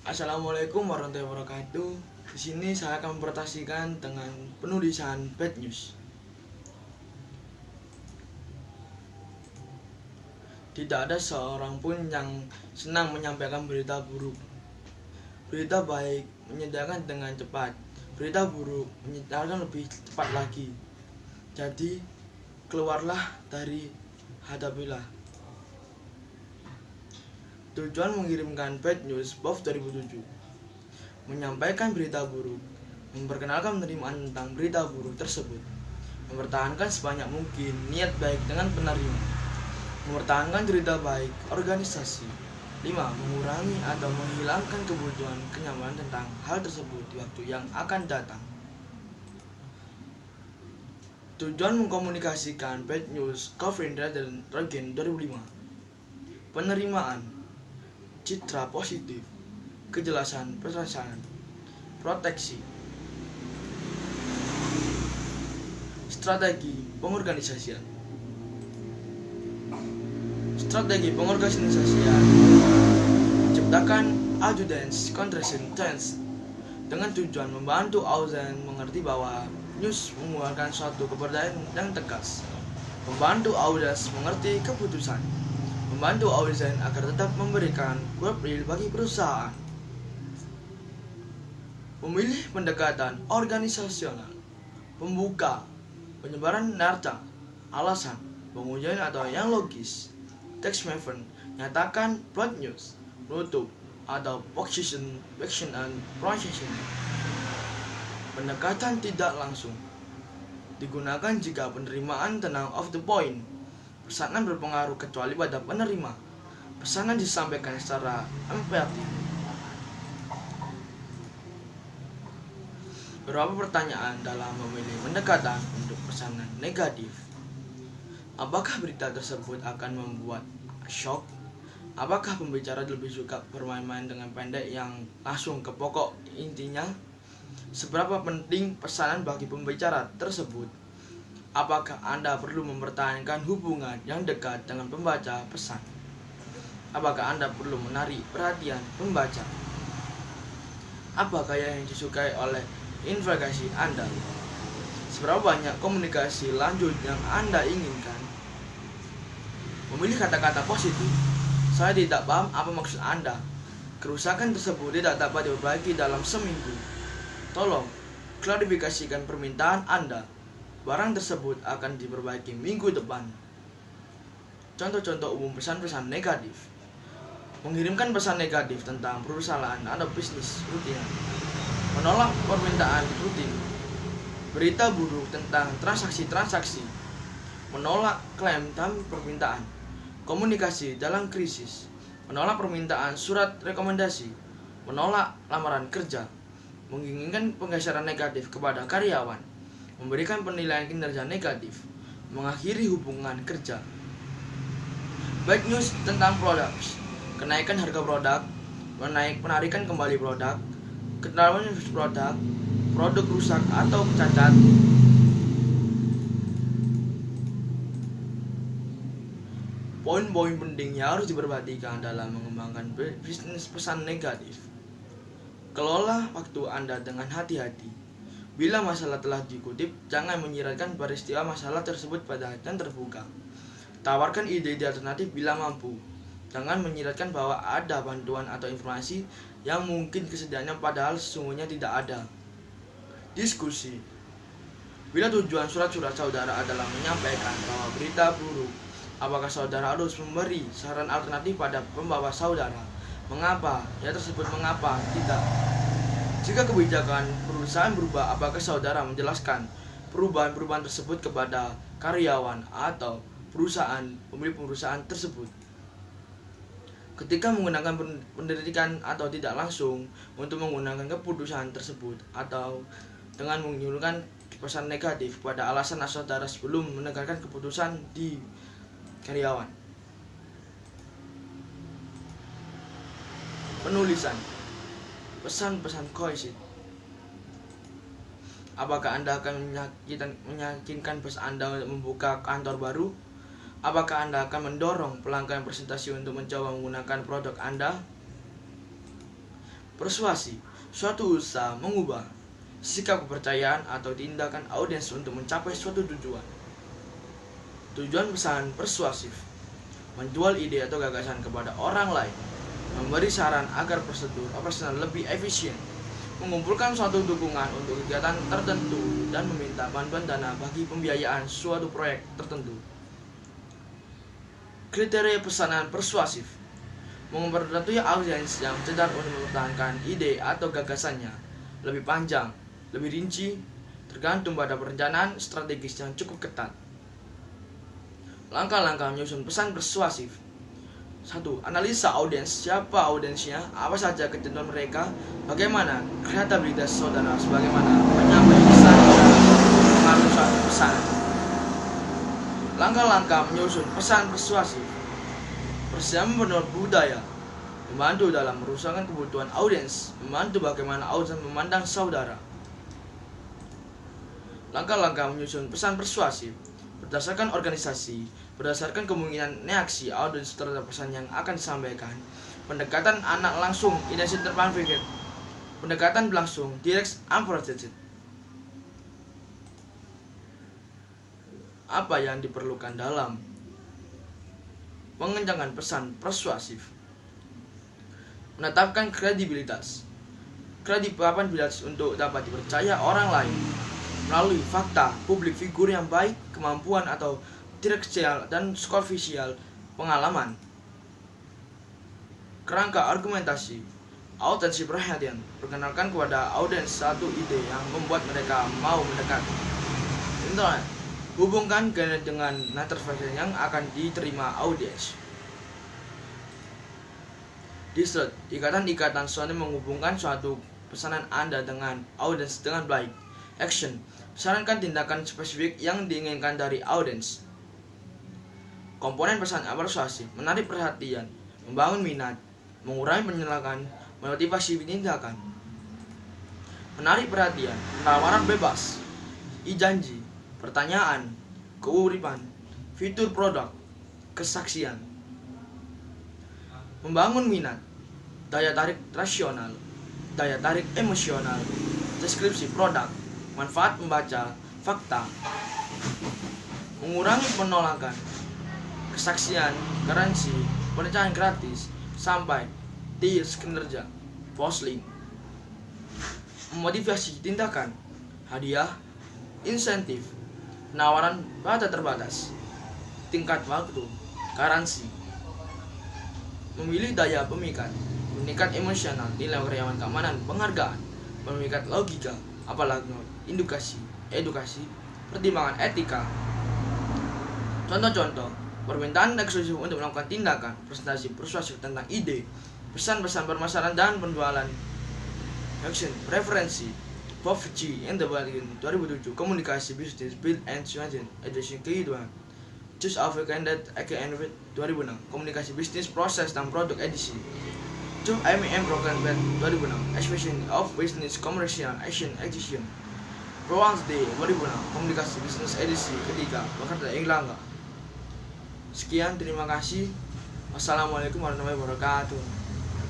Assalamualaikum warahmatullahi wabarakatuh. Di sini saya akan mempresentasikan dengan penulisan bad news. Tidak ada seorang pun yang senang menyampaikan berita buruk. Berita baik menyedarkan dengan cepat. Berita buruk menyedarkan lebih cepat lagi. Jadi, keluarlah dari hadapilah. Tujuan mengirimkan bad news BOF 2007: menyampaikan berita buruk, memperkenalkan penerimaan tentang berita buruk tersebut, mempertahankan sebanyak mungkin niat baik dengan penerima, mempertahankan cerita baik organisasi. 5. Mengurangi atau menghilangkan kebutuhan kenyamanan tentang hal tersebut di waktu yang akan datang. Tujuan mengkomunikasikan bad news Coverindra dan Regen 2005. Penerimaan, citra positif, kejelasan perasaan, proteksi. Strategi pengorganisasian. Strategi pengorganisasian menciptakan adjudance contraction tense dengan tujuan membantu audiens mengerti bahwa news mengeluarkan suatu kepercayaan yang tegas, membantu audiens mengerti keputusan, membantu audiens agar tetap memberikan goodwill bagi perusahaan. Memilih pendekatan organisasional, pembuka, penyebaran narta, alasan, pengujian atau yang logis. Text maven nyatakan plot news, nutup atau position, action and procession. Pendekatan tidak langsung digunakan jika penerimaan tenang off the point. Pesanan berpengaruh kecuali pada penerima. Pesanan disampaikan secara empati. Beberapa pertanyaan dalam memilih pendekatan untuk pesanan negatif. Apakah berita tersebut akan membuat shock? Apakah pembicara lebih suka bermain-main dengan pendek yang langsung ke pokok intinya? Seberapa penting pesanan bagi pembicara tersebut? Apakah Anda perlu mempertahankan hubungan yang dekat dengan pembaca pesan? Apakah Anda perlu menarik perhatian pembaca? Apa gaya yang disukai oleh investigasi Anda? Seberapa banyak komunikasi lanjut yang Anda inginkan? Memilih kata-kata positif. Saya tidak paham apa maksud Anda. Kerusakan tersebut tidak dapat diperbaiki dalam seminggu. Tolong klarifikasikan permintaan Anda. Barang tersebut akan diperbaiki minggu depan. Contoh-contoh umum pesan-pesan negatif. Mengirimkan pesan negatif tentang perusahaan atau bisnis rutin. Menolak permintaan rutin. Berita buruk tentang transaksi-transaksi. Menolak klaim dan permintaan. Komunikasi dalam krisis. Menolak permintaan surat rekomendasi. Menolak lamaran kerja. Menginginkan penggeseran negatif kepada karyawan. Memberikan penilaian kinerja negatif. Mengakhiri hubungan kerja. Bad news tentang produk. Kenaikan harga produk. Penarikan kembali produk. Keterlambatan produk. Produk rusak atau cacat. Poin-poin penting yang harus diperhatikan dalam mengembangkan bisnis pesan negatif. Kelola waktu Anda dengan hati-hati. Bila masalah telah dikutip, jangan menyiratkan peristiwa masalah tersebut pada yang terbuka. Tawarkan ide-ide alternatif bila mampu. Jangan menyiratkan bahwa ada bantuan atau informasi yang mungkin kesediaannya padahal sesungguhnya tidak ada. Diskusi. Bila tujuan surat-surat saudara adalah menyampaikan bahwa berita buruk, apakah saudara harus memberi saran alternatif pada pembawa saudara? Mengapa? Ya tersebut mengapa tidak? Jika kebijakan perusahaan berubah, apakah saudara menjelaskan perubahan-perubahan tersebut kepada karyawan atau perusahaan, pemilik perusahaan tersebut? Ketika menggunakan pendidikan atau tidak langsung untuk menggunakan keputusan tersebut atau dengan menyuruhkan pesan negatif pada alasan saudara sebelum menegakkan keputusan di karyawan. Penulisan pesan-pesan kohesit. Apakah Anda akan meyakinkan bos Anda untuk membuka kantor baru? Apakah Anda akan mendorong pelanggan presentasi untuk mencoba menggunakan produk Anda? Persuasi, suatu usaha mengubah sikap kepercayaan atau tindakan audiens untuk mencapai suatu tujuan. Tujuan pesan persuasif, menjual ide atau gagasan kepada orang lain, memberi saran agar prosedur operasional lebih efisien, mengumpulkan suatu dukungan untuk kegiatan tertentu, dan meminta bantuan dana bagi pembiayaan suatu proyek tertentu. Kriteria pesanan persuasif, memperbatui audiens yang cerdas untuk mempertahankan ide atau gagasannya, lebih panjang, lebih rinci, tergantung pada perencanaan strategis yang cukup ketat. Langkah-langkah menyusun pesan persuasif. 1. Analisa audiens. Siapa audiensnya? Apa saja ketentuan mereka? Bagaimana kreativitas saudara sebagaimana penyampaian pesan mengambil suatu pesan. Langkah-langkah menyusun pesan persuasif. Persiapan penonton budaya, membantu dalam merusakkan kebutuhan audiens, membantu bagaimana audiens memandang saudara. Langkah-langkah menyusun pesan persuasif berdasarkan organisasi, berdasarkan kemungkinan reaksi audiens terhadap pesan yang akan disampaikan. Pendekatan anak langsung, intensi terkonflik. Pendekatan berlangsung, direct unprotected. Apa yang diperlukan dalam mengencangkan pesan persuasif? Menetapkan kredibilitas. Kredibilitas untuk dapat dipercaya orang lain melalui fakta, publik figur yang baik, kemampuan atau direksial dan superficial pengalaman. Kerangka argumentasi, autensi perhatian, perkenalkan kepada audiens satu ide yang membuat mereka mau mendekat. Internet, hubungkan dengan narasi yang akan diterima audiens. Distort, ikatan-ikatan suatu menghubungkan suatu pesanan Anda dengan audiens dengan baik. Action, sarankan tindakan spesifik yang diinginkan dari audiens. Komponen pesan persuasif, menarik perhatian, membangun minat, mengurangi penolakan, memotivasi tindakan. Menarik perhatian, penawaran bebas, janji, pertanyaan, keuripan, fitur produk, kesaksian. Membangun minat, daya tarik rasional, daya tarik emosional, deskripsi produk, manfaat membaca fakta, mengurangi penolakan, kesaksian, garansi, perencanaan gratis, sampai tips kinerja, post-link. Memotivasi tindakan, hadiah, insentif, penawaran pada terbatas, tingkat waktu, garansi. Memilih daya pemikat, meningkat emosional, nilai karyawan, keamanan, penghargaan, memikat logika, apalagi edukasi, pertimbangan etika. Contoh-contoh, permintaan eksklusif untuk melakukan tindakan, presentasi persuasif tentang ide, pesan-pesan permasalahan dan penjualan. Action, referensi, Bob G. in the 2007, komunikasi bisnis, build and strategy, edition kehidupan. Choose Africa and that AKN 2006, komunikasi bisnis, proses dan produk edisi. Choose IMM program 2006, expression of business, commercial, action, edition. Ruang Day 2006, komunikasi bisnis edisi ketiga, bekerja Erlangga. Sekian, terima kasih. Wassalamualaikum warahmatullahi wabarakatuh.